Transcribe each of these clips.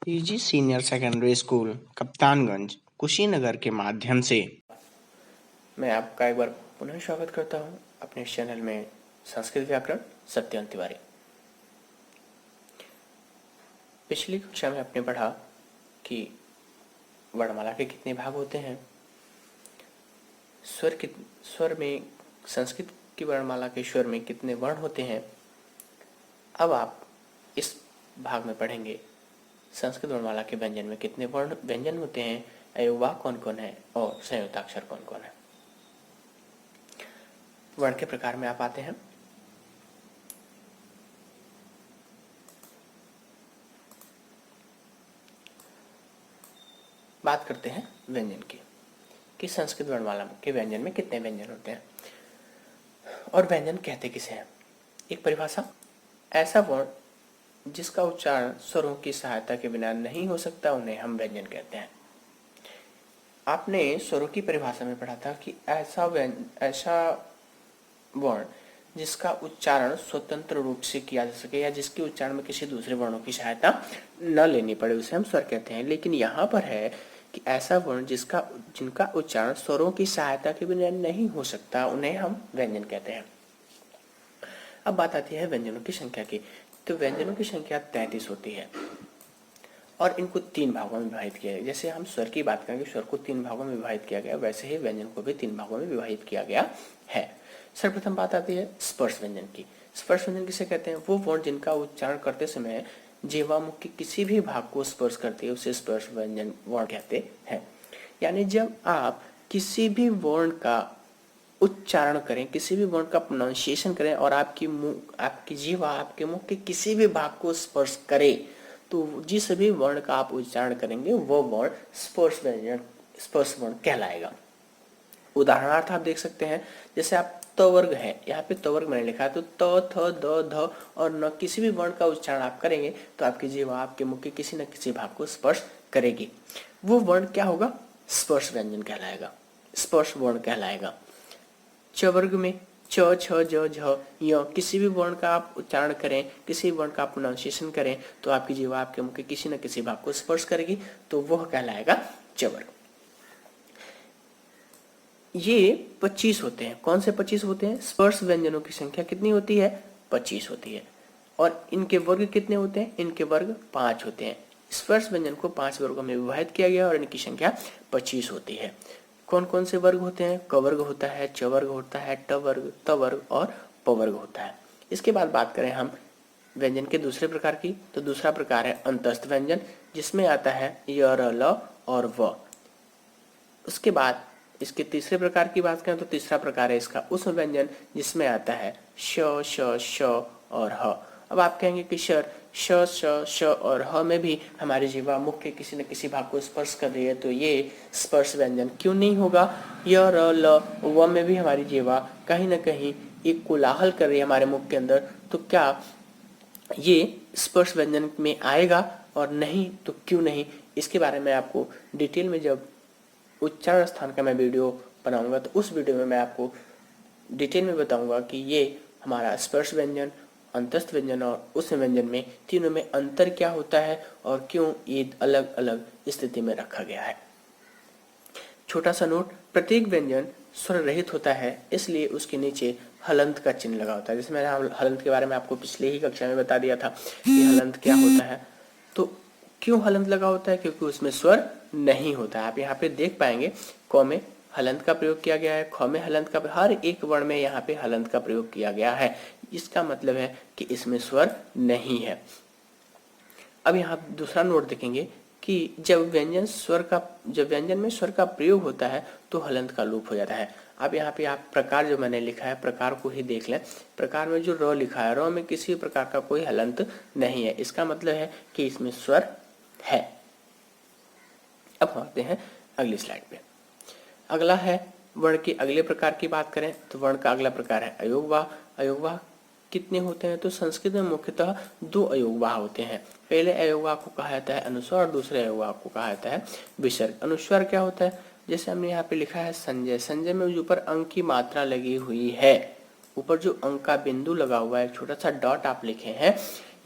PG senior secondary school Kaptanganj Kushinagar के माध्यम से मैं आपका एक बार पुनः स्वागत करता हूं अपने चैनल में संस्कृत व्याकरण सत्यम तिवारी। पिछली कक्षा में आपने पढ़ा कि वर्णमाला के कितने भाग होते हैं। स्वर में संस्कृत की वर्णमाला के स्वर में कितने वर्ण होते हैं। अब आप इस भाग में पढ़ेंगे संस्कृत वर्णमाला के व्यंजन में कितने वर्ण व्यंजन होते हैं, अयोगवाह कौन कौन है और संयुक्ताक्षर कौन कौन है। वर्ण के प्रकार में आप आते हैं। बात करते हैं व्यंजन की कि संस्कृत वर्णमाला के व्यंजन में कितने व्यंजन होते हैं और व्यंजन कहते किसे हैं। एक परिभाषा, ऐसा वर्ण जिसका उच्चारण स्वरों की सहायता के बिना नहीं हो सकता उन्हें हम व्यंजन कहते हैं। आपने स्वरों की परिभाषा में पढ़ा था कि ऐसा वर्ण जिसका उच्चारण स्वतंत्र रूप से किया जा सके या जिसके उच्चारण में किसी दूसरे वर्णों की सहायता न लेनी पड़े उसे हम स्वर कहते हैं। लेकिन यहाँ पर है कि ऐसा वर्ण जिनका उच्चारण स्वरों की सहायता के बिना नहीं हो सकता उन्हें हम व्यंजन कहते हैं। अब बात आती है व्यंजनों की संख्या की। तो व्यंजनों की संख्या 33 होती है और इनको 3 भागों में विभाजित किया गया। जैसे हम स्वर की बात करेंगे, स्वर को 3 भागों में विभाजित किया गया, वैसे ही व्यंजन को भी 3 भागों में विभाजित किया गया है। सर्वप्रथम बात आती है स्पर्श व्यंजन की। स्पर्श व्यंजन किसे कहते हैं? वो वर्ण जिनका उच्चारण करते समय जीवा मुख के किसी भी भाग को स्पर्श करते हैं उसे स्पर्श व्यंजन वर्ण कहते हैं। यानी जब आप किसी भी वर्ण का उच्चारण करें, किसी भी वर्ण का प्रोनाउंसिएशन करें और आपकी जीवा आपके मुख के किसी भी भाग को स्पर्श करे तो जिस भी वर्ण का आप उच्चारण करेंगे वो वर्ण स्पर्श वर्ण कहलाएगा। उदाहरणार्थ आप देख सकते हैं, जैसे आप तवर्ग है, यहाँ पे तवर्ग मैंने लिखा है तो त थ द ध और न किसी भी वर्ण का उच्चारण आप करेंगे तो आपकी जीवा आपके मुख के किसी न किसी भाग को स्पर्श करेगी। वो वर्ण क्या होगा? स्पर्श व्यंजन कहलाएगा, स्पर्श वर्ण कहलाएगा। च वर्ग में च छ ज झ य किसी भी वर्ण का आप उच्चारण करें, किसी वर्ण का प्रोनाउंसिएशन करें तो आपकी जीवा आपके मुख के किसी न किसी भाग को स्पर्श करेगी तो वह कहलाएगा च वर्ग। ये 25 होते हैं। कौन से 25 होते हैं? स्पर्श व्यंजनों की संख्या कितनी होती है? 25 होती है। और इनके वर्ग कितने होते हैं? इनके वर्ग 5 होते हैं। स्पर्श व्यंजन को 5 वर्गों में विभाजित किया गया और इनकी संख्या 25 होती है। कौन कौन से वर्ग होते हैं? क वर्ग होता है, च वर्ग होता है, ट वर्ग, त वर्ग और प वर्ग होता है। इसके बाद बात करें हम व्यंजन के दूसरे प्रकार की, तो दूसरा प्रकार है अंतस्थ व्यंजन जिसमें आता है य, र, ल और व। उसके बाद इसके तीसरे प्रकार की बात करें तो तीसरा प्रकार है इसका उष्म व्यंजन जिसमें आता है श, श, श और ह। अब आप कहेंगे कि सर श, श, श और ह में भी हमारी जीवा मुख के किसी न किसी भाग को स्पर्श कर रही है तो ये स्पर्श व्यंजन क्यों नहीं होगा? य, र, ल, व में भी हमारी जीवा कहीं न कहीं एक कोलाहल कर रही है हमारे मुख के अंदर, तो क्या ये स्पर्श व्यंजन में आएगा? और नहीं तो क्यों नहीं? इसके बारे में आपको डिटेल में जब उच्चारण स्थान का मैं वीडियो बनाऊंगा तो उस वीडियो में मैं आपको डिटेल में बताऊंगा कि ये हमारा स्पर्श व्यंजन, अंतस्थ व्यंजन और उस व्यंजन में तीनों में अंतर क्या होता है और क्यों ये अलग अलग स्थिति में रखा गया है। छोटा सा नोट, प्रत्येक व्यंजन स्वर रहित होता है इसलिए उसके नीचे हलंत का चिन्ह लगा होता है। जैसे मैंने हलंत के बारे में आपको पिछले ही कक्षा में बता दिया था कि हलंत क्या होता है। तो क्यों हलंत लगा होता है? क्योंकि उसमें स्वर नहीं होता है। आप यहाँ पे देख पाएंगे क में हलंत का प्रयोग किया गया है, ख में हलंत का, हर एक वर्ण में यहाँ पे हलंत का प्रयोग किया गया है। इसका मतलब है कि इसमें स्वर नहीं है। अब यहाँ दूसरा नोट देखेंगे कि जब व्यंजन में स्वर का प्रयोग होता है तो हलंत का लोप हो जाता है। अब यहाँ पे आप प्रकार जो मैंने लिखा है प्रकार को ही देख लें। प्रकार में जो र लिखा है, र में किसी प्रकार का कोई हलंत नहीं है। इसका मतलब है कि इसमें स्वर है। अब हम आते हैं अगली स्लाइड पे। अगला है वर्ण के अगले प्रकार की बात करें तो वर्ण का अगला प्रकार है अयोगवाह। अयोगवाह कितने होते हैं? तो संस्कृत में मुख्यतः 2 अयोगवाह होते हैं। पहले अयोगवाह को कहा जाता है अनुस्वार और दूसरे अयोगवाह को कहा जाता है विसर्ग। अनुस्वार क्या होता है? जैसे हमने यहाँ पे लिखा है संजय, संजय में ऊपर अंक की मात्रा लगी हुई है, ऊपर जो अंक का बिंदु लगा हुआ है, छोटा सा डॉट आप लिखे हैं,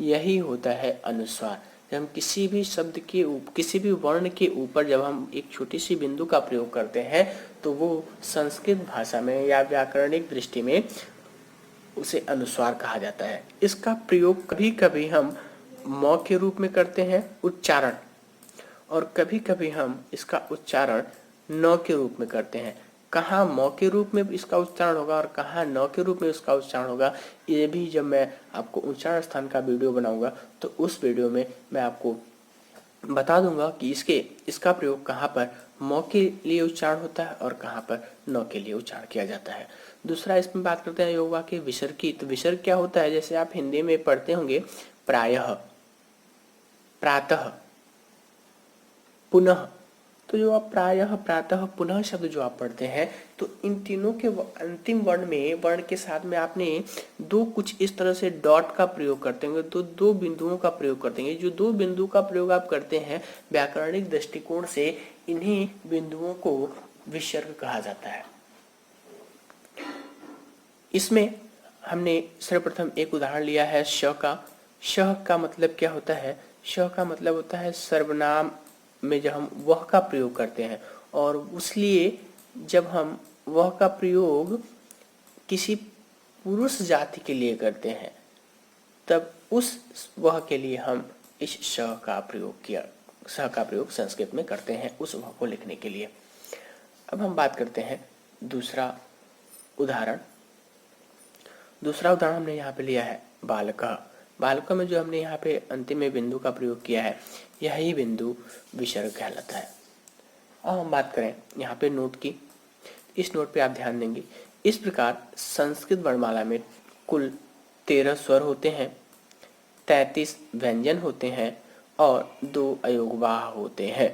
यही होता है अनुस्वार। जब हम किसी भी शब्द के किसी भी वर्ण के ऊपर जब हम एक छोटी सी बिंदु का प्रयोग करते हैं तो वो संस्कृत भाषा में या व्याकरणिक दृष्टि में उसे अनुस्वार कहा जाता है। इसका प्रयोग कभी कभी हम म के रूप में करते हैं उच्चारण, और कभी कभी हम इसका उच्चारण न के रूप में करते हैं। कहाँ म के रूप में इसका उच्चारण होगा और कहाँ न के रूप में इसका उच्चारण होगा, ये भी जब मैं आपको उच्चारण स्थान का वीडियो बनाऊंगा तो उस वीडियो में मैं आपको बता दूंगा कि इसका प्रयोग कहाँ पर म के लिए उच्चारण होता है और कहाँ पर न के लिए उच्चारण किया जाता है। दूसरा इसमें बात करते हैं योग वाक्य विसर्ग की। तो विसर्ग क्या होता है, जैसे आप हिंदी में पढ़ते होंगे प्रायः, प्रातः, पुनः। तो जो आप प्रायः, प्रातः, पुनः शब्द जो आप पढ़ते हैं तो इन तीनों के अंतिम वर्ण के साथ में आपने दो कुछ इस तरह से डॉट का प्रयोग करते होंगे, तो दो बिंदुओं का प्रयोग करते हैं। जो दो बिंदु का प्रयोग आप करते हैं व्याकरणिक दृष्टिकोण से इन्हीं बिंदुओं को विसर्ग कहा जाता है। इसमें हमने सर्वप्रथम एक उदाहरण लिया है श का। श का मतलब क्या होता है, श का मतलब होता है सर्वनाम में जब हम वह का प्रयोग करते हैं, और उसलिए जब हम वह का प्रयोग किसी पुरुष जाति के लिए करते हैं तब उस वह के लिए हम इस श का प्रयोग किया, स का प्रयोग संस्कृत में करते हैं उस वह को लिखने के लिए। अब हम बात करते हैं दूसरा उदाहरण। दूसरा उदाहरण हमने यहाँ पे लिया है बालकः। बालकः में जो हमने यहाँ पे अंतिम में बिंदु का प्रयोग किया है यही बिंदु विसर्ग कहलाता है। अब हम बात करें यहाँ पे नोट की। इस नोट पे आप ध्यान देंगे, इस प्रकार संस्कृत वर्णमाला में कुल 13 स्वर होते हैं, 33 व्यंजन होते हैं और 2 अयोगवाह होते हैं।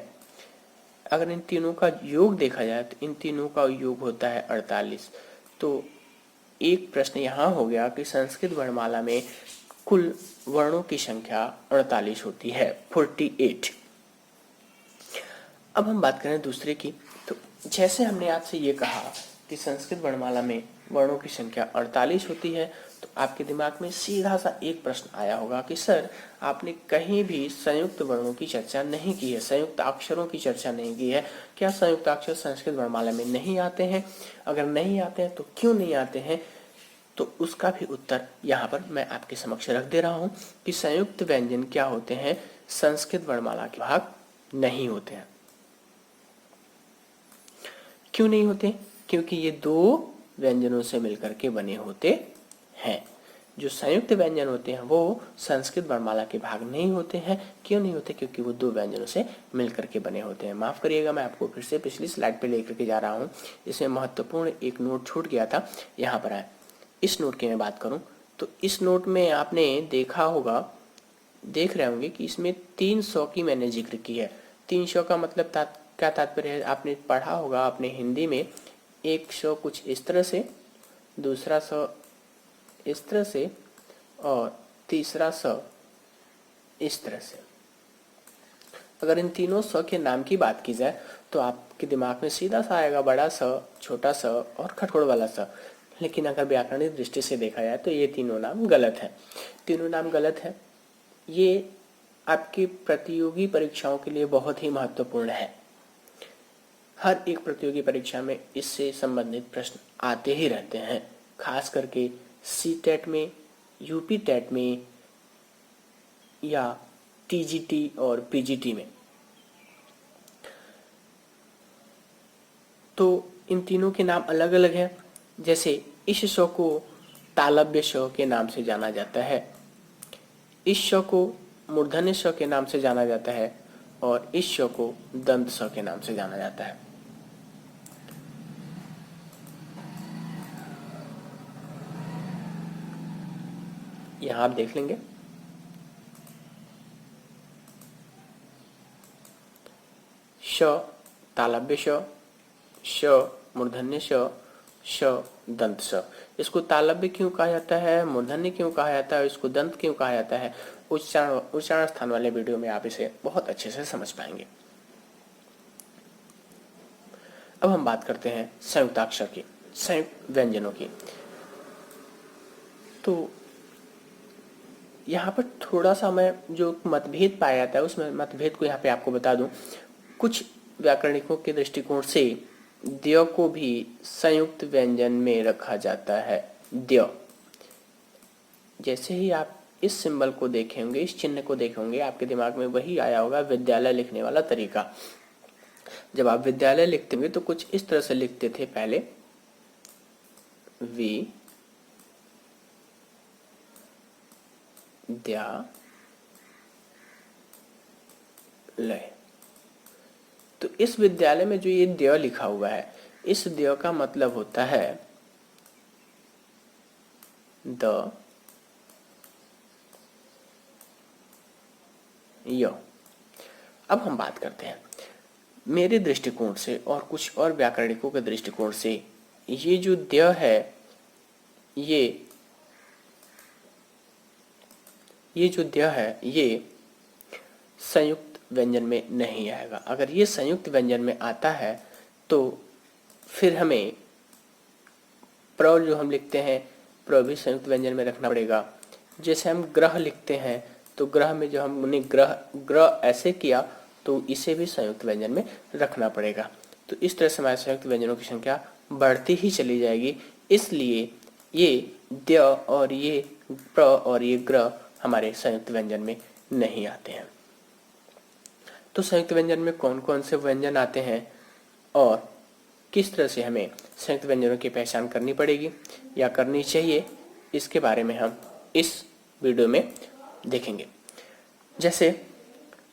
अगर इन तीनों का योग देखा जाए तो इन तीनों का योग होता है 48। तो एक प्रश्न यहाँ हो गया कि संस्कृत वर्णमाला में कुल वर्णों की संख्या 48 होती है, 48। अब हम बात करें दूसरे की। तो जैसे हमने आपसे ये कहा कि संस्कृत वर्णमाला में वर्णों की संख्या 48 होती है, तो आपके दिमाग में सीधा सा एक प्रश्न आया होगा कि सर आपने कहीं भी संयुक्त वर्णों की चर्चा नहीं की है, संयुक्त अक्षरों की चर्चा नहीं की है, क्या संयुक्त अक्षर संस्कृत वर्णमाला में नहीं आते हैं? अगर नहीं आते हैं तो क्यों नहीं आते हैं? तो उसका भी उत्तर यहाँ पर मैं आपके समक्ष रख दे रहा हूँ कि संयुक्त व्यंजन क्या होते हैं, संस्कृत वर्णमाला के भाग नहीं होते हैं। क्यों नहीं होते? क्योंकि ये दो व्यंजनों से मिलकर के बने होते हैं। जो संयुक्त व्यंजन होते हैं वो संस्कृत वर्णमाला के भाग नहीं होते हैं। क्यों नहीं होते? क्योंकि वो दो व्यंजनों से मिलकर के बने होते हैं। माफ करिएगा, मैं आपको फिर से पिछली स्लाइड पे लेकर के जा रहा हूँ। इसमें महत्वपूर्ण एक नोट छूट गया था, यहाँ पर आए। इस नोट की मैं बात करूं तो इस नोट में आपने देखा होगा, देख रहे होंगे कि इसमें 300 की मैंने जिक्र की है। 300 का मतलब क्या तात्पर्य है? आपने पढ़ा होगा अपने हिंदी में, 100 कुछ इस तरह से, दूसरा 100 इस तरह से और तीसरा 100 इस तरह से। अगर इन तीनों 100 के नाम की बात की जाए तो आपके दिमाग में सीधा सा आएगा बड़ा स, छोटा स और खटखड़ वाला स। लेकिन अगर व्याकरणिक दृष्टि से देखा जाए तो ये तीनों नाम गलत है। तीनों नाम गलत है। ये आपकी प्रतियोगी परीक्षाओं के लिए बहुत ही महत्वपूर्ण है। हर एक प्रतियोगी परीक्षा में इससे संबंधित प्रश्न आते ही रहते हैं, खास करके सी-टेट में, यूपी टेट में या टीजीटी और पीजीटी में। तो इन तीनों के नाम अलग अलग हैं। जैसे इस श को तालव्य श के नाम से जाना जाता है, इस श को मूर्धन्य श के नाम से जाना जाता है और इस श को दंत श के नाम से जाना जाता है। यहां आप देख लेंगे श तालव्य श, श मूर्धन्य श, श दंत स। इसको तालव्य क्यों कहा जाता है, मूर्धन्य क्यों कहा जाता है, इसको दंत क्यों कहा जाता है, उच्चारण स्थान वाले वीडियो में आप इसे बहुत अच्छे से समझ पाएंगे। अब हम बात करते हैं संयुक्ताक्षर की, संयुक्त व्यंजनों की। तो यहाँ पर थोड़ा सा मैं जो मतभेद पाया जाता है उसमें मतभेद को यहाँ पे आपको बता दूं। कुछ व्याकरणिकों के दृष्टिकोण से द्य को भी संयुक्त व्यंजन में रखा जाता है। द्य, जैसे ही आप इस सिंबल को देखे होंगे, इस चिन्ह को देखे होंगे, आपके दिमाग में वही आया होगा विद्यालय लिखने वाला तरीका। जब आप विद्यालय लिखते होंगे तो कुछ इस तरह से लिखते थे पहले, वि द्या लय। तो इस विद्यालय में जो ये द्य लिखा हुआ है, इस द्य का मतलब होता है द य। अब हम बात करते हैं मेरे दृष्टिकोण से और कुछ और व्याकरणिकों के दृष्टिकोण से, ये जो द्य है ये जो द्य है ये संयुक्त व्यंजन में नहीं आएगा। अगर ये संयुक्त व्यंजन में आता है तो फिर हमें प्र जो हम लिखते हैं, प्र भी संयुक्त व्यंजन में रखना पड़ेगा। जैसे हम ग्रह लिखते हैं तो ग्रह में जो हमने ग्रह ऐसे किया तो इसे भी संयुक्त व्यंजन में रखना पड़ेगा। तो इस तरह से हमारे संयुक्त व्यंजनों की संख्या बढ़ती ही चली जाएगी। इसलिए ये द्य और ये प्र और ये ग्रह हमारे संयुक्त व्यंजन में नहीं आते हैं। तो संयुक्त व्यंजन में कौन कौन से व्यंजन आते हैं और किस तरह से हमें संयुक्त व्यंजनों की पहचान करनी पड़ेगी या करनी चाहिए, इसके बारे में हम इस वीडियो में देखेंगे। जैसे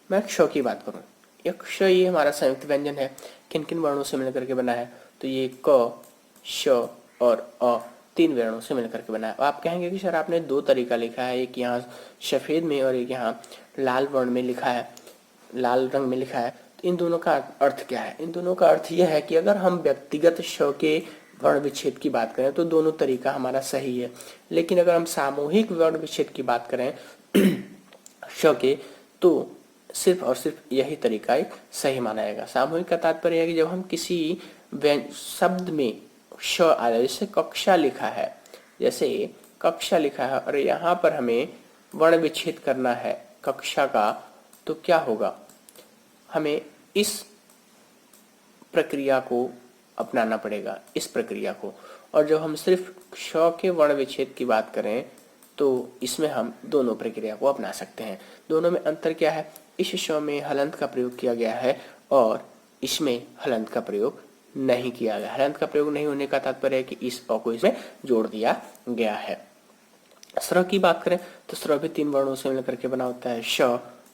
मैं क्ष की बात करूं, ये क्ष ये हमारा संयुक्त व्यंजन है। किन किन वर्णों से मिलकर के बना है? तो ये क, श और अ तीन वर्णों से मिलकर के बना है। आप कहेंगे कि सर आपने दो तरीका लिखा है, एक यहाँ सफेद में और एक यहाँ लाल वर्ण में लिखा है, लाल रंग में लिखा है। तो इन दोनों का अर्थ क्या है? इन दोनों का अर्थ यह है कि अगर हम व्यक्तिगत श के वर्ण विच्छेद की बात करें तो दोनों तरीका हमारा सही है, लेकिन अगर हम सामूहिक वर्ण विच्छेद की बात करें श के, तो सिर्फ और सिर्फ यही तरीका एक सही माना जाएगा। सामूहिक का तात्पर्य है कि जब हम किसी शब्द में श आ जाए, जैसे कक्षा लिखा है, जैसे कक्षा लिखा है और यहाँ पर हमें वर्ण विच्छेद करना है कक्षा का, तो क्या होगा? हमें इस प्रक्रिया को अपनाना पड़ेगा, इस प्रक्रिया को। और जब हम सिर्फ श के वर्ण विच्छेद की बात करें तो इसमें हम दोनों प्रक्रिया को अपना सकते हैं। दोनों में अंतर क्या है? इस श में हलंत का प्रयोग किया गया है और इसमें हलंत का प्रयोग नहीं किया गया। हलंत का प्रयोग नहीं होने का तात्पर्य है कि इस अ को इसमें जोड़ दिया गया है। स्र की बात करें तो स्र भी तीन वर्णों से मिलकर के बना होता है, श,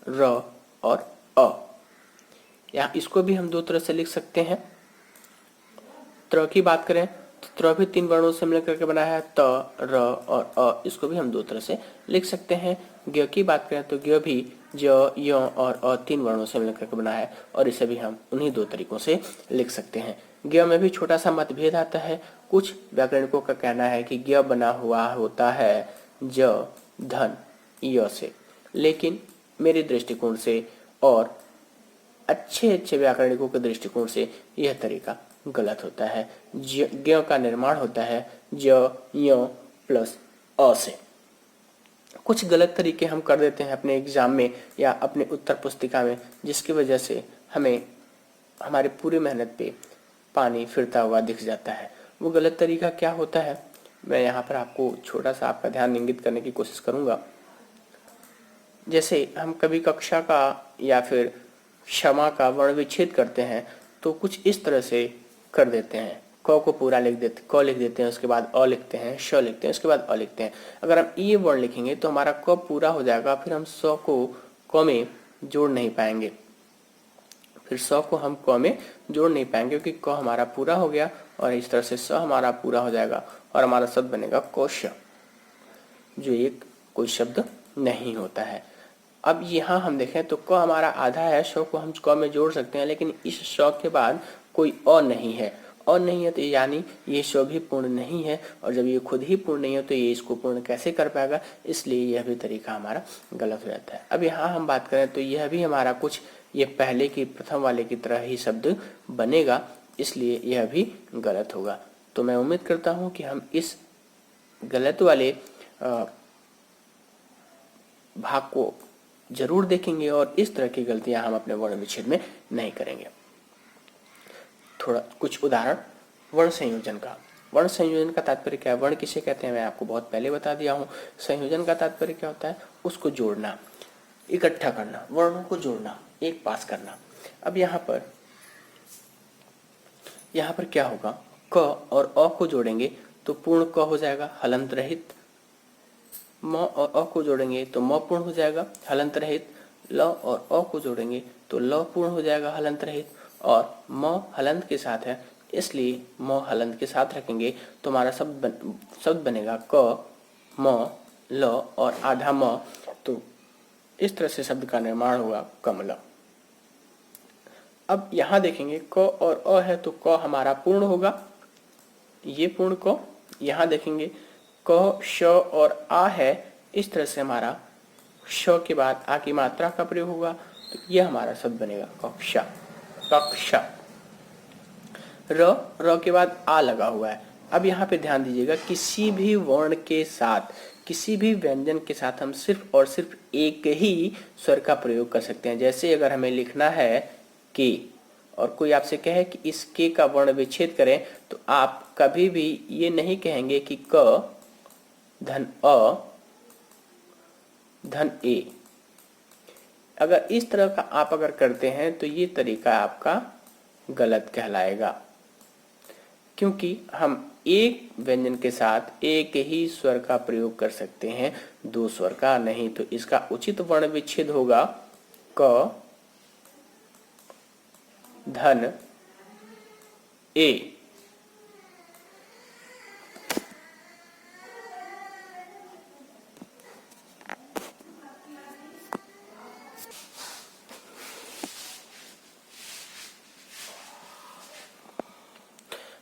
र और अ। यहाँ इसको भी हम दो तरह से लिख सकते हैं। त्र की बात करें तो त्र भी तीन वर्णों से मिलकर के बना है, त, र और अ। इसको भी हम दो तरह से लिख सकते हैं। ज्ञ की बात करें तो ज्ञ भी ज, य और अ तीन वर्णों से मिलकर के बना है और इसे भी हम उन्हीं दो तरीकों से लिख सकते हैं। ज्ञ में भी छोटा सा मतभेद आता है। कुछ व्याकरणिकों का कहना है कि ज्ञ बना हुआ होता है ज, धन, य से, लेकिन मेरे दृष्टिकोण से और अच्छे व्याकरणिकों के दृष्टिकोण से यह तरीका गलत होता है। ज्ञ का निर्माण होता है ज, य प्लस अ से। कुछ गलत तरीके हम कर देते हैं अपने एग्जाम में या अपने उत्तर पुस्तिका में, जिसकी वजह से हमें हमारी पूरी मेहनत पे पानी फिरता हुआ दिख जाता है। वो गलत तरीका क्या होता है, मैं यहाँ पर आपको छोटा सा आपका ध्यान इंगित करने की कोशिश करूंगा। जैसे हम कभी कक्षा का या फिर क्षमा का वर्ण विच्छेद करते हैं तो कुछ इस तरह से कर देते हैं। क को पूरा लिख देते, क लिख देते हैं, उसके बाद अ लिखते हैं, श लिखते हैं, उसके बाद अ लिखते हैं। अगर हम ये वर्ण लिखेंगे तो हमारा क पूरा हो जाएगा, फिर हम स को क में जोड़ नहीं पाएंगे, फिर स को हम क में जोड़ नहीं पाएंगे क्योंकि क हमारा पूरा हो गया और इस तरह से स हमारा पूरा हो जाएगा और हमारा शब्द बनेगा कौश, जो एक कोई शब्द नहीं होता है। अब यहाँ हम देखें तो क हमारा आधा है, श को हम क में जोड़ सकते हैं, लेकिन इस श के बाद कोई अ नहीं है। अ नहीं है तो यानी ये श भी पूर्ण नहीं है, और जब ये खुद ही पूर्ण नहीं है तो ये इसको पूर्ण कैसे कर पाएगा? इसलिए यह भी तरीका हमारा गलत हो जाता है। अब यहाँ हम बात करें तो यह भी हमारा कुछ ये पहले की प्रथम वाले की तरह ही शब्द बनेगा, इसलिए यह भी गलत होगा। तो मैं उम्मीद करता हूँ कि हम इस गलत वाले भाग को जरूर देखेंगे और इस तरह की गलतियां हम अपने वर्ण विच्छेद में नहीं करेंगे। थोड़ा कुछ उदाहरण वर्ण संयोजन का। वर्ण संयोजन का तात्पर्य क्या है, वर्ण किसे कहते हैं, मैं आपको बहुत पहले बता दिया हूं। संयोजन का तात्पर्य क्या होता है, उसको जोड़ना, इकट्ठा करना, वर्णों को जोड़ना, एक पास करना। अब यहाँ पर क्या होगा, क और अ को जोड़ेंगे तो पूर्ण क हो जाएगा हलंत रहित, म और अ को जोड़ेंगे तो म पूर्ण हो जाएगा हलंत रहित, ल और अ को जोड़ेंगे तो ल पूर्ण हो जाएगा हलंत रहित, और म हलंत के साथ है इसलिए म हलंत के साथ रखेंगे तो हमारा शब्द बनेगा क म ल और आधा म। तो इस तरह से शब्द का निर्माण होगा कमला। अब यहां देखेंगे क और अ है तो क हमारा पूर्ण होगा, ये पूर्ण क। यहां देखेंगे क श और आ है, इस तरह से हमारा श के बाद आ की मात्रा का प्रयोग होगा तो यह हमारा शब्द बनेगा कक्षा, कक्षा। र के बाद आ लगा हुआ है। अब यहाँ पे ध्यान दीजिएगा, किसी भी वर्ण के साथ, किसी भी व्यंजन के साथ हम सिर्फ और सिर्फ एक ही स्वर का प्रयोग कर सकते हैं। जैसे अगर हमें लिखना है के और कोई आपसे कहे कि इस के का वर्ण विच्छेद करें तो आप कभी भी ये नहीं कहेंगे कि क धन अ धन ए। अगर इस तरह का आप अगर करते हैं तो ये तरीका आपका गलत कहलाएगा, क्योंकि हम एक व्यंजन के साथ एक ही स्वर का प्रयोग कर सकते हैं, दो स्वर का नहीं। तो इसका उचित वर्ण विच्छेद होगा क धन ए।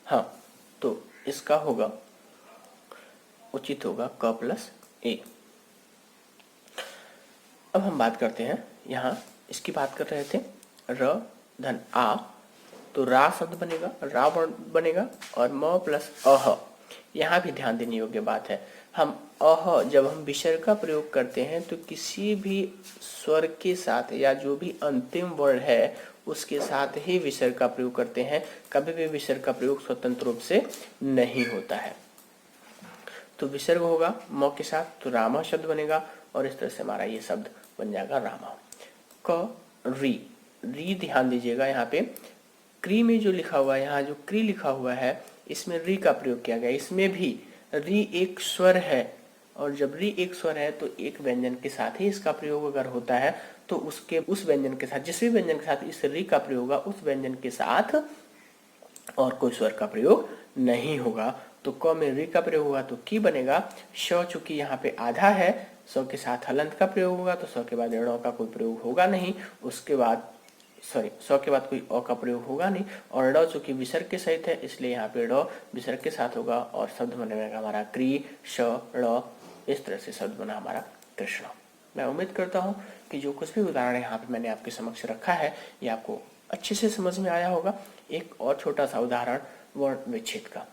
हाँ, तो इसका होगा उचित होगा क प्लस ए। अब हम बात करते हैं, यहाँ इसकी बात कर रहे थे र धन आ, तो रा शब्द बनेगा, रा वर्ण बनेगा और म प्लस अह। यहाँ भी ध्यान देने योग्य बात है, हम अह जब हम विसर्ग का प्रयोग करते हैं तो किसी भी स्वर के साथ या जो भी अंतिम वर्ण है उसके साथ ही विसर्ग का प्रयोग करते हैं, कभी भी विसर्ग का प्रयोग स्वतंत्र रूप से नहीं होता है। तो विसर्ग होगा म के साथ तो रामा शब्द बनेगा और इस तरह से हमारा ये शब्द बन जाएगा रामा। क री, री ध्यान दीजिएगा, यहाँ पे क्री में जो लिखा हुआ है, यहाँ जो क्री लिखा हुआ है इसमें री का प्रयोग किया गया। इसमें भी री एक स्वर है और जब री एक स्वर है तो एक व्यंजन के साथ ही इसका प्रयोग अगर होता है तो उसके उस व्यंजन के साथ, जिस भी व्यंजन के साथ इस री का प्रयोग होगा उस व्यंजन के साथ और कोई स्वर का प्रयोग नहीं होगा। तो क में री का प्रयोग होगा तो की बनेगा। श चूंकि यहाँ पे आधा है, स के साथ हलंत का प्रयोग होगा तो स के बाद ऋण का कोई प्रयोग होगा नहीं, उसके बाद स के बाद कोई अ का प्रयोग होगा नहीं, और ड चूंकि विसर्ग के सहित है इसलिए यहाँ पे ड विसर्ग के साथ होगा और शब्द बनेगा हमारा क्री श ड़। इस तरह से शब्द बना हमारा कृष्ण। मैं उम्मीद करता हूँ कि जो कुछ भी उदाहरण यहाँ पे मैंने आपके समक्ष रखा है ये आपको अच्छे से समझ में आया होगा। एक और छोटा सा उदाहरण वर्ण विच्छेद का।